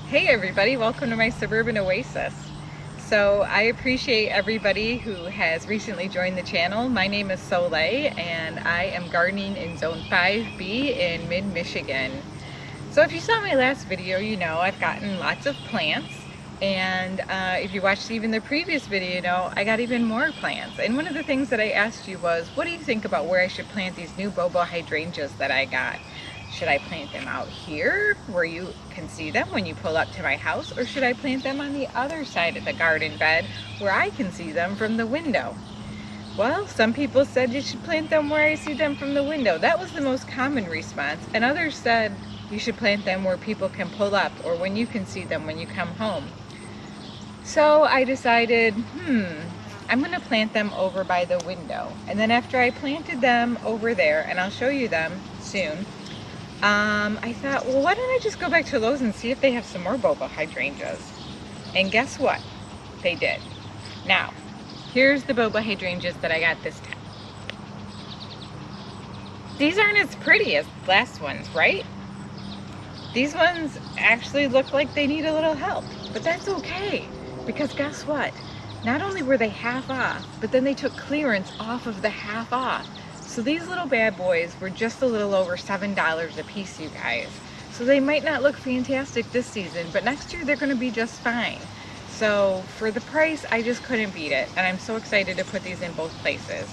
Hey everybody, welcome to my Suburban Oasis. So I appreciate everybody who has recently joined the channel. My name is Soleil and I am gardening in Zone 5B in mid-Michigan. So if you saw my last video, you know I've gotten lots of plants, and if you watched even the previous video, you know I got even more plants. And one of the things that I asked you was, what do you think about where I should plant these new bobo hydrangeas that I got? Should I plant them out here where you can see them when you pull up to my house, or should I plant them on the other side of the garden bed where I can see them from the window? Well, some people said you should plant them where I see them from the window. That was the most common response. And others said you should plant them where people can pull up or when you can see them when you come home. So I decided, I'm going to plant them over by the window. And then after I planted them over there, and I'll show you them soon, I thought, well, why don't I just go back to Lowe's and see if they have some more bobo hydrangeas? And guess what? They did. Now, here's the bobo hydrangeas that I got this time. These aren't as pretty as the last ones, right? These ones actually look like they need a little help, but that's okay, because guess what? Not only were they half off, but then they took clearance off of the half off. So these little bad boys were just a little over $7 a piece, you guys. So they might not look fantastic this season, but next year they're going to be just fine. So for the price, I just couldn't beat it, and I'm so excited to put these in both places.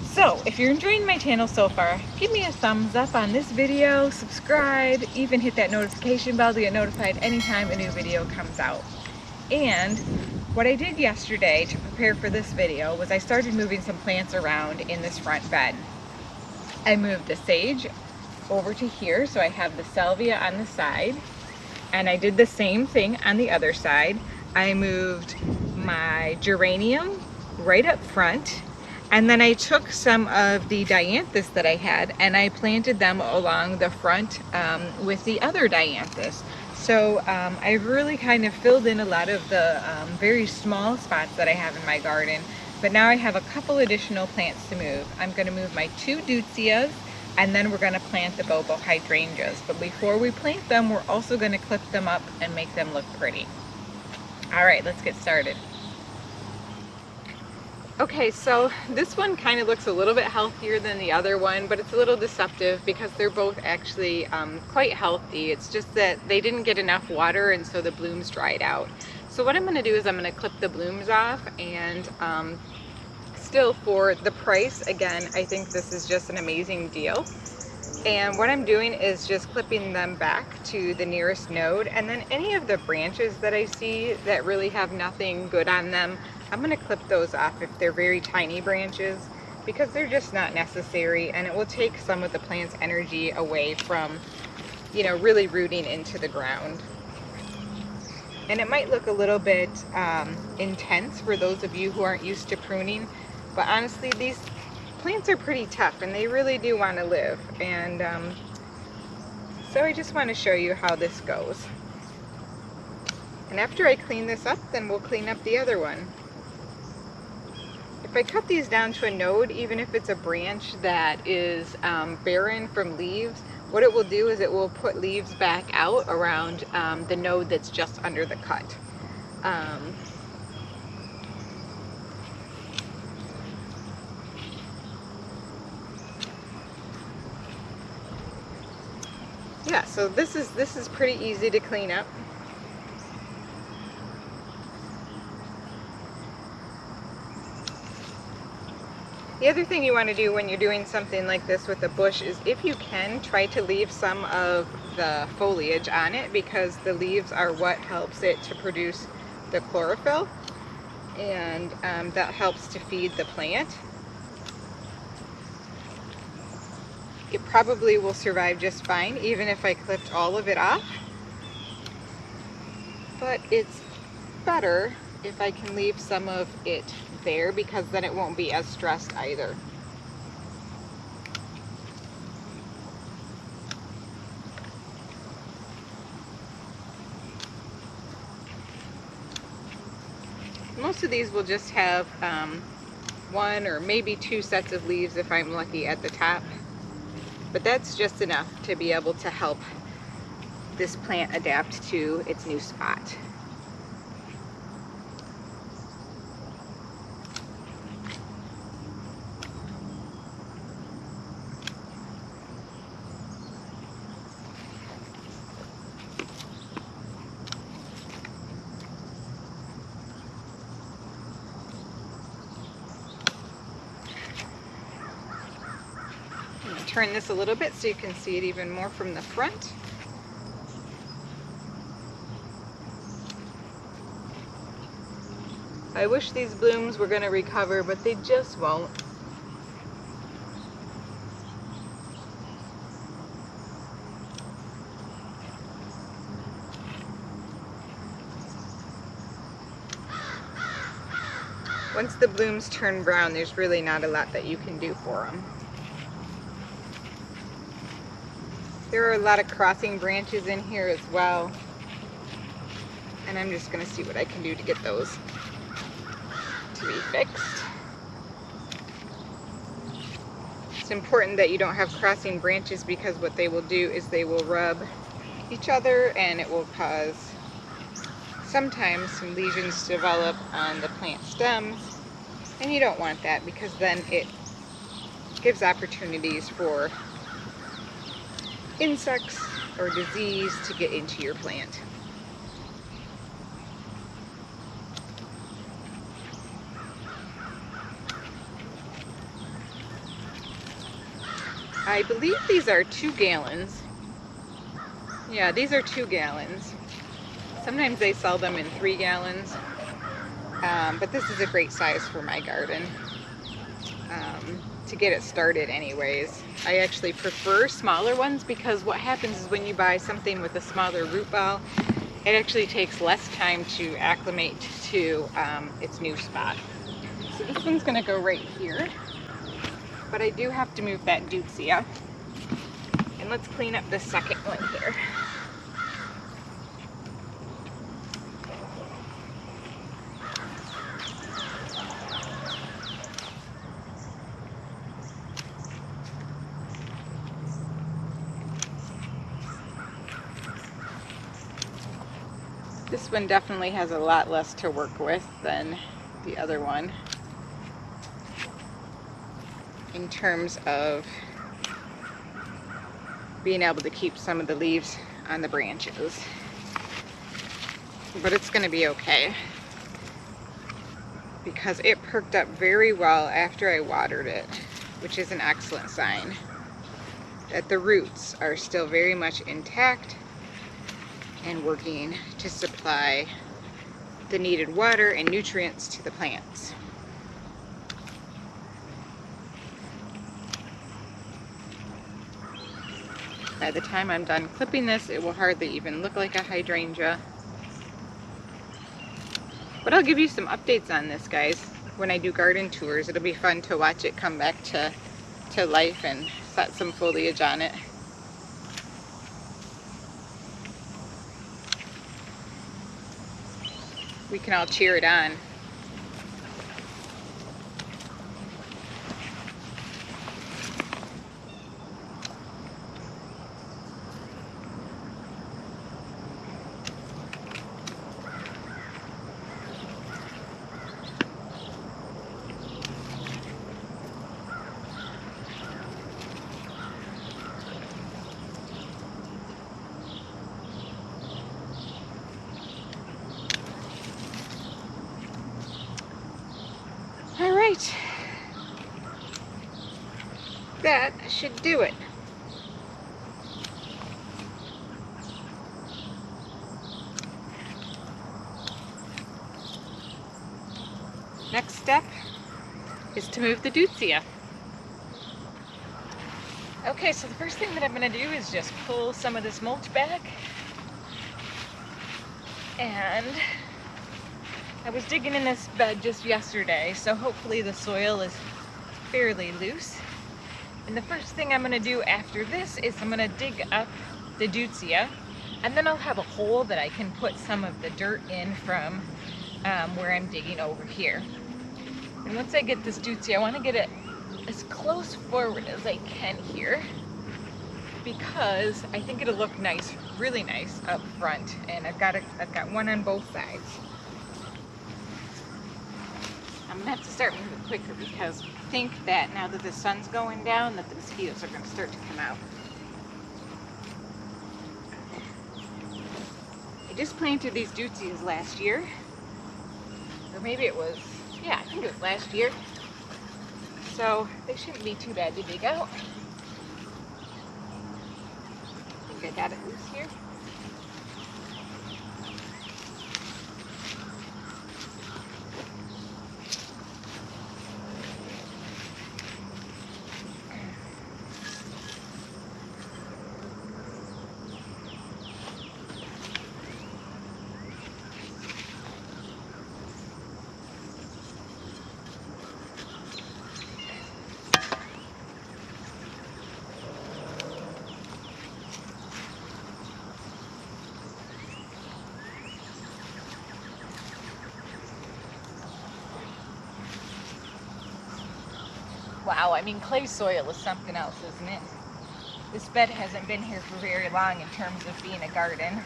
So if you're enjoying my channel so far, give me a thumbs up on this video, subscribe, even hit that notification bell to get notified anytime a new video comes out. And what I did yesterday to prepare for this video was I started moving some plants around in this front bed. I moved the sage over to here, so I have the salvia on the side, and I did the same thing on the other side. I moved my geranium right up front, and then I took some of the dianthus that I had and I planted them along the front with the other dianthus. So I've really kind of filled in a lot of the very small spots that I have in my garden, but now I have a couple additional plants to move. I'm going to move my 2 deutzias, and then we're going to plant the bobo hydrangeas. But before we plant them, we're also going to clip them up and make them look pretty. All right, let's get started. Okay, so this one kind of looks a little bit healthier than the other one, but it's a little deceptive because they're both actually quite healthy. It's just that they didn't get enough water, and so the blooms dried out. So what I'm going to do is I'm going to clip the blooms off, and still for the price, again, I think this is just an amazing deal. And what I'm doing is just clipping them back to the nearest node, and then any of the branches that I see that really have nothing good on them, I'm going to clip those off if they're very tiny branches, because they're just not necessary, and it will take some of the plant's energy away from, you know, really rooting into the ground. And it might look a little bit intense for those of you who aren't used to pruning, but honestly, these plants are pretty tough and they really do want to live. And so I just want to show you how this goes. And after I clean this up, then we'll clean up the other one. If I cut these down to a node, even if it's a branch that is barren from leaves, what it will do is it will put leaves back out around the node that's just under the cut. Yeah, so this is pretty easy to clean up. The other thing you want to do when you're doing something like this with a bush is, if you can, try to leave some of the foliage on it, because the leaves are what helps it to produce the chlorophyll, and that helps to feed the plant. It probably will survive just fine even if I clipped all of it off, but it's better if I can leave some of it there, because then it won't be as stressed either. Most of these will just have 1 or maybe 2 sets of leaves if I'm lucky at the top, but that's just enough to be able to help this plant adapt to its new spot. Turn this a little bit so you can see it even more from the front. I wish these blooms were going to recover, but they just won't. Once the blooms turn brown, there's really not a lot that you can do for them. There are a lot of crossing branches in here as well, and I'm just going to see what I can do to get those to be fixed. It's important that you don't have crossing branches, because what they will do is they will rub each other and it will cause sometimes some lesions to develop on the plant stems, and you don't want that, because then it gives opportunities for insects or disease to get into your plant. I believe these are 2 gallons. Yeah, these are 2 gallons. Sometimes they sell them in 3 gallons, but this is a great size for my garden. To get it started anyways. I actually prefer smaller ones, because what happens is when you buy something with a smaller root ball, it actually takes less time to acclimate to its new spot. So this one's going to go right here, but I do have to move that deutzia. And let's clean up this second one here. This one definitely has a lot less to work with than the other one in terms of being able to keep some of the leaves on the branches. But it's going to be okay, because it perked up very well after I watered it, which is an excellent sign that the roots are still very much intact and working to supply the needed water and nutrients to the plants. By the time I'm done clipping this, it will hardly even look like a hydrangea. But I'll give you some updates on this, guys, when I do garden tours. It'll be fun to watch it come back to life and set some foliage on it. We can all cheer it on. All right, that should do it. Next step is to move the deutzia. Okay, so the first thing that I'm going to do is just pull some of this mulch back. And I was digging in this bed just yesterday, so hopefully the soil is fairly loose. And the first thing I'm going to do after this is I'm going to dig up the deutzia, and then I'll have a hole that I can put some of the dirt in from where I'm digging over here. And once I get this deutzia, I want to get it as close forward as I can here. because I think it'll look nice, really nice up front. And I've got one on both sides. I'm gonna have to start moving quicker because I think that now that the sun's going down that the mosquitoes are gonna start to come out. I just planted these dootsies last year. Or maybe it was, yeah, I think it was last year. So they shouldn't be too bad to dig out. I think I got it loose here. Wow, I mean, clay soil is something else, isn't it? This bed hasn't been here for very long in terms of being a garden.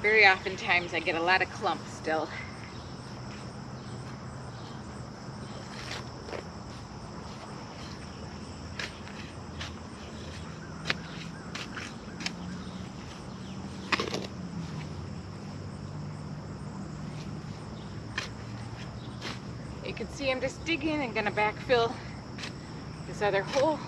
Very oftentimes I get a lot of clumps still. You can see I'm just digging and gonna backfill this other hole.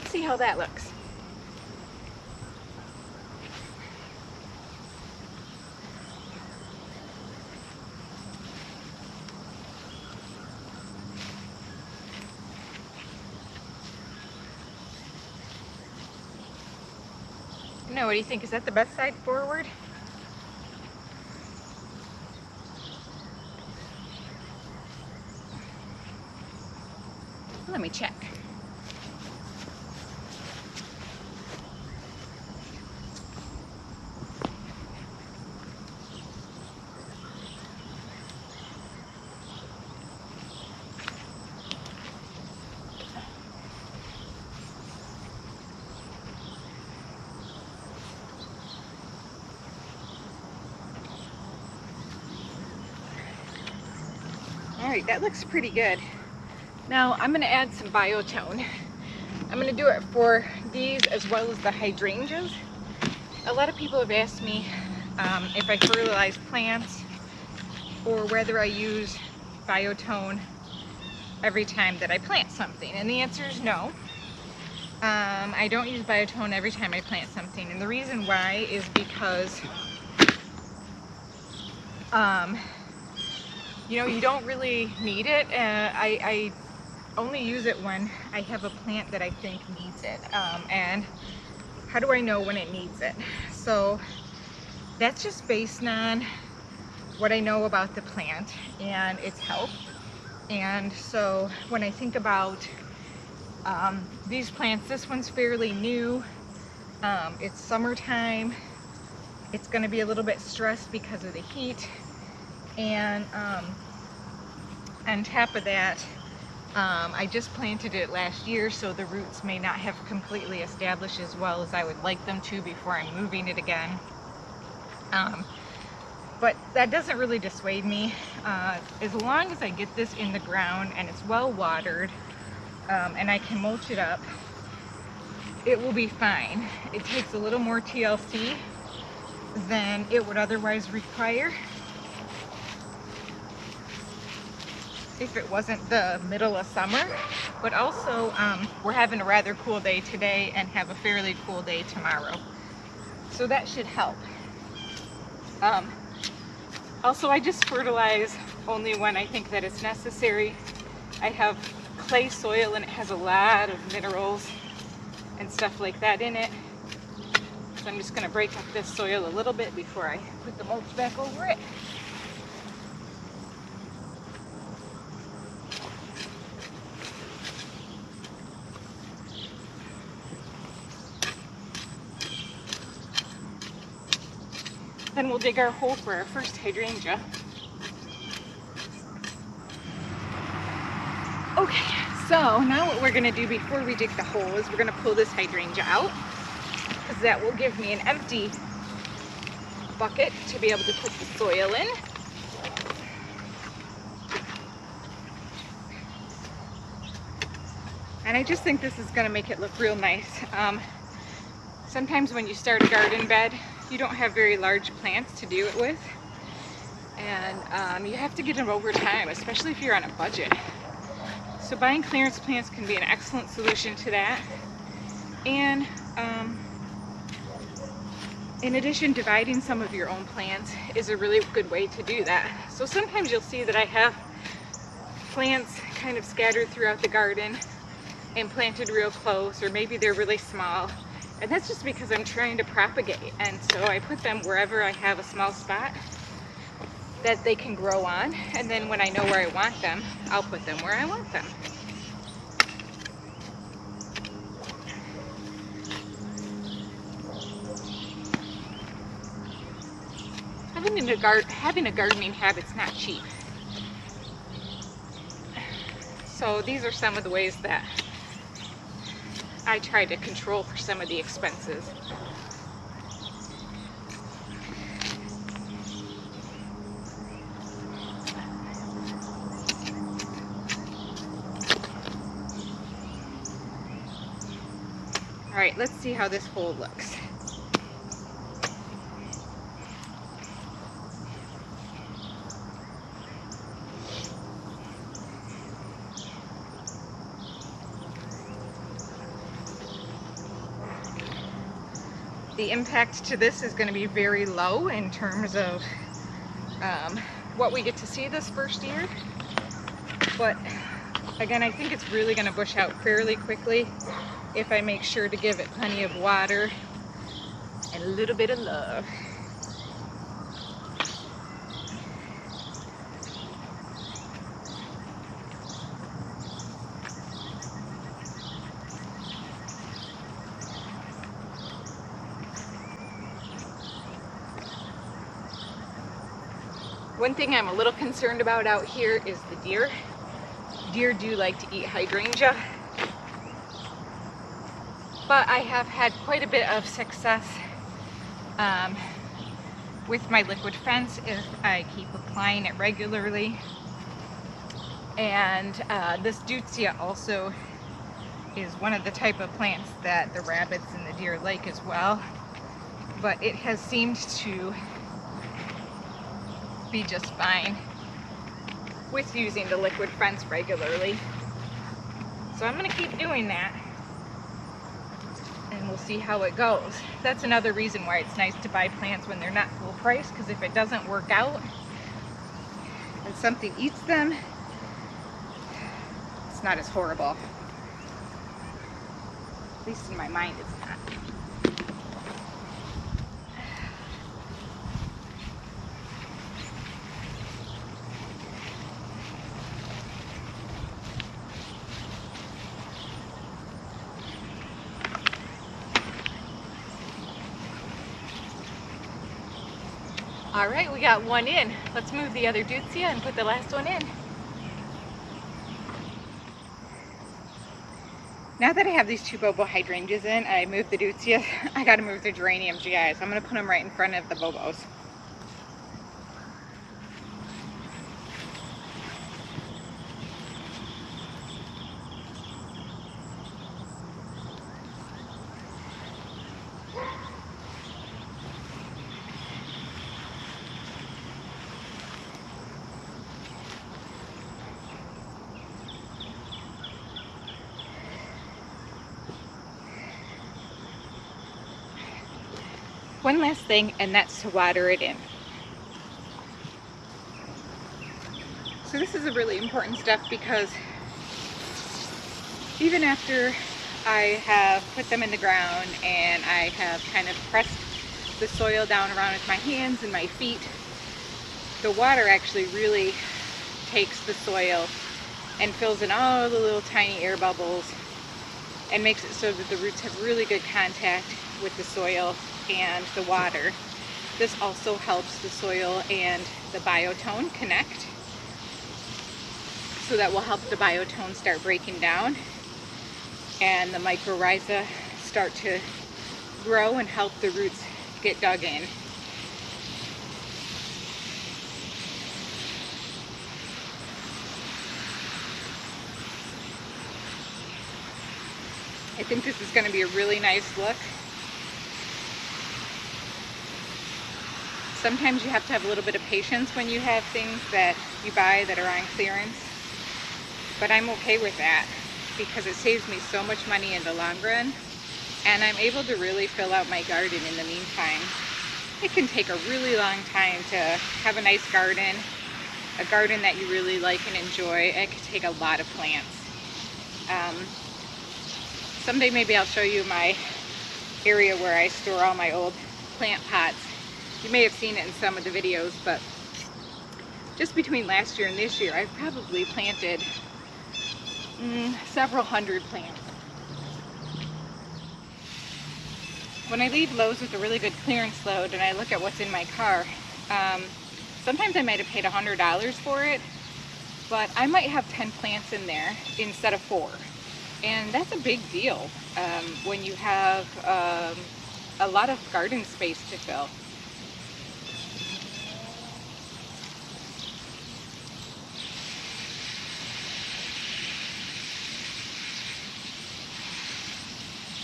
See how that looks. No, what do you think? Is that the best side forward? Let me check. Alright, that looks pretty good. Now I'm going to add some biotone. I'm going to do it for these as well as the hydrangeas. A lot of people have asked me if I fertilize plants or whether I use biotone every time that I plant something. And the answer is no. I don't use biotone every time I plant something. And the reason why is because you know, you don't really need it. I only use it when I have a plant that I think needs it. And how do I know when it needs it? So that's just based on what I know about the plant and its health. And so when I think about these plants, this one's fairly new. It's summertime. It's going to be a little bit stressed because of the heat. And on top of that, I just planted it last year, so the roots may not have completely established as well as I would like them to before I'm moving it again. But that doesn't really dissuade me. As long as I get this in the ground and it's well watered and I can mulch it up, it will be fine. It takes a little more TLC than it would otherwise require if it wasn't the middle of summer. But also we're having a rather cool day today and have a fairly cool day tomorrow, so that should help. Also, I just fertilize only when I think that it's necessary. I have clay soil and it has a lot of minerals and stuff like that in it. So I'm just going to break up this soil a little bit before I put the mulch back over it. Then we'll dig our hole for our first hydrangea. Okay, so now what we're going to do before we dig the hole is we're going to pull this hydrangea out, because that will give me an empty bucket to be able to put the soil in. And I just think this is going to make it look real nice. Sometimes when you start a garden bed, you don't have very large plants to do it with, and you have to get them over time, especially if you're on a budget. So buying clearance plants can be an excellent solution to that. And in addition, dividing some of your own plants is a really good way to do that. So sometimes you'll see that I have plants kind of scattered throughout the garden and planted real close, or maybe they're really small. And that's just because I'm trying to propagate. And so I put them wherever I have a small spot that they can grow on. And then when I know where I want them, I'll put them where I want them. Having a gardening habit's not cheap. So these are some of the ways that I try to control for some of the expenses. All right, let's see how this hole looks. The impact to this is going to be very low in terms of what we get to see this first year. But again, I think it's really going to bush out fairly quickly if I make sure to give it plenty of water and a little bit of love. One thing I'm a little concerned about out here is the deer. Deer do like to eat hydrangea, but I have had quite a bit of success with my liquid fence if I keep applying it regularly. And this deutzia also is one of the type of plants that the rabbits and the deer like as well, but it has seemed to be just fine with using the liquid fence regularly. So I'm going to keep doing that, and we'll see how it goes. That's another reason why it's nice to buy plants when they're not full price, because if it doesn't work out and something eats them, it's not as horrible. At least in my mind it's not. All right, we got one in. Let's move the other deutzia and put the last one in. Now that I have these two bobo hydrangeas in, I moved the deutzia. I got to move the geranium GIs. I'm going to put them right in front of the bobos. One last thing, and that's to water it in. So this is a really important step because even after I have put them in the ground and I have kind of pressed the soil down around with my hands and my feet, the water actually really takes the soil and fills in all the little tiny air bubbles and makes it so that the roots have really good contact with the soil and the water. This also helps the soil and the biotone connect, so that will help the biotone start breaking down and the mycorrhiza start to grow and help the roots get dug in. I think this is going to be a really nice look. Sometimes you have to have a little bit of patience when you have things that you buy that are on clearance, but I'm okay with that because it saves me so much money in the long run, and I'm able to really fill out my garden in the meantime. It can take a really long time to have a nice garden, a garden that you really like and enjoy. It can take a lot of plants. Someday maybe I'll show you my area where I store all my old plant pots. You may have seen it in some of the videos, but just between last year and this year, I've probably planted several hundred plants. When I leave Lowe's with a really good clearance load and I look at what's in my car, sometimes I might have paid $100 for it, but I might have 10 plants in there instead of 4. And that's a big deal when you have a lot of garden space to fill.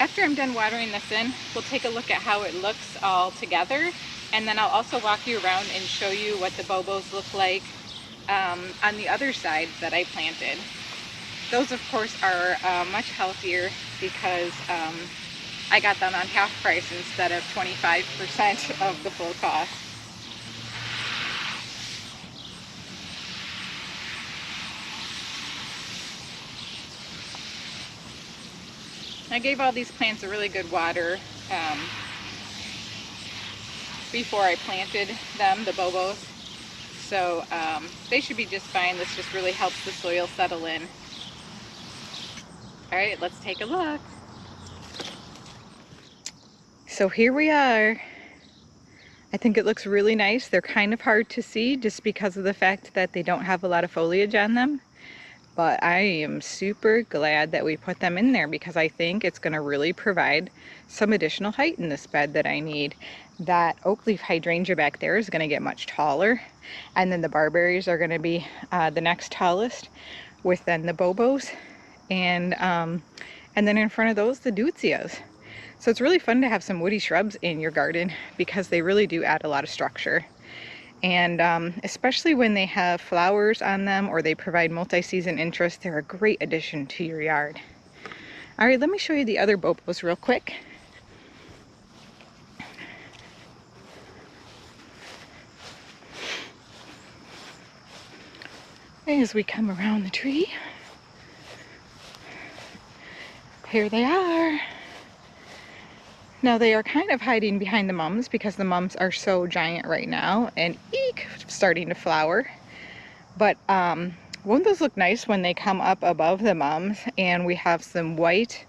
After I'm done watering this in, we'll take a look at how it looks all together, and then I'll also walk you around and show you what the bobos look like on the other side that I planted. Those, of course, are much healthier because I got them on half price instead of 25% of the full cost. I gave all these plants a really good water before I planted them, the bobos, so they should be just fine. This just really helps the soil settle in. All right, let's take a look. So here we are. I think it looks really nice. They're kind of hard to see just because of the fact that they don't have a lot of foliage on them. But I am super glad that we put them in there because I think it's going to really provide some additional height in this bed that I need. That oak leaf hydrangea back there is going to get much taller, and then the barberries are going to be the next tallest, with then the bobos, and then in front of those the deutzias. So it's really fun to have some woody shrubs in your garden because they really do add a lot of structure. And especially when they have flowers on them or they provide multi-season interest, they're a great addition to your yard. All right, let me show you the other bobos real quick. As we come around the tree, here they are. Now they are kind of hiding behind the mums because the mums are so giant right now and eek, starting to flower. But won't those look nice when they come up above the mums and we have some white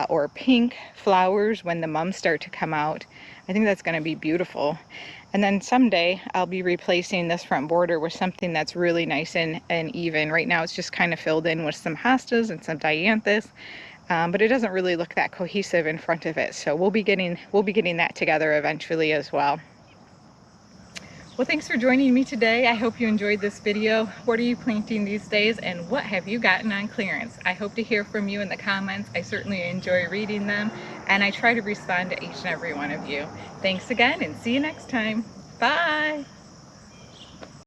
or pink flowers when the mums start to come out? I think that's going to be beautiful. And then someday I'll be replacing this front border with something that's really nice and even. Right now it's just kind of filled in with some hostas and some dianthus. But it doesn't really look that cohesive in front of it, so we'll be getting that together eventually as well. Well, thanks for joining me today. I hope you enjoyed this video. What are you planting these days, and what have you gotten on clearance? I hope to hear from you in the comments. I certainly enjoy reading them, and I try to respond to each and every one of you. Thanks again, and see you next time. Bye!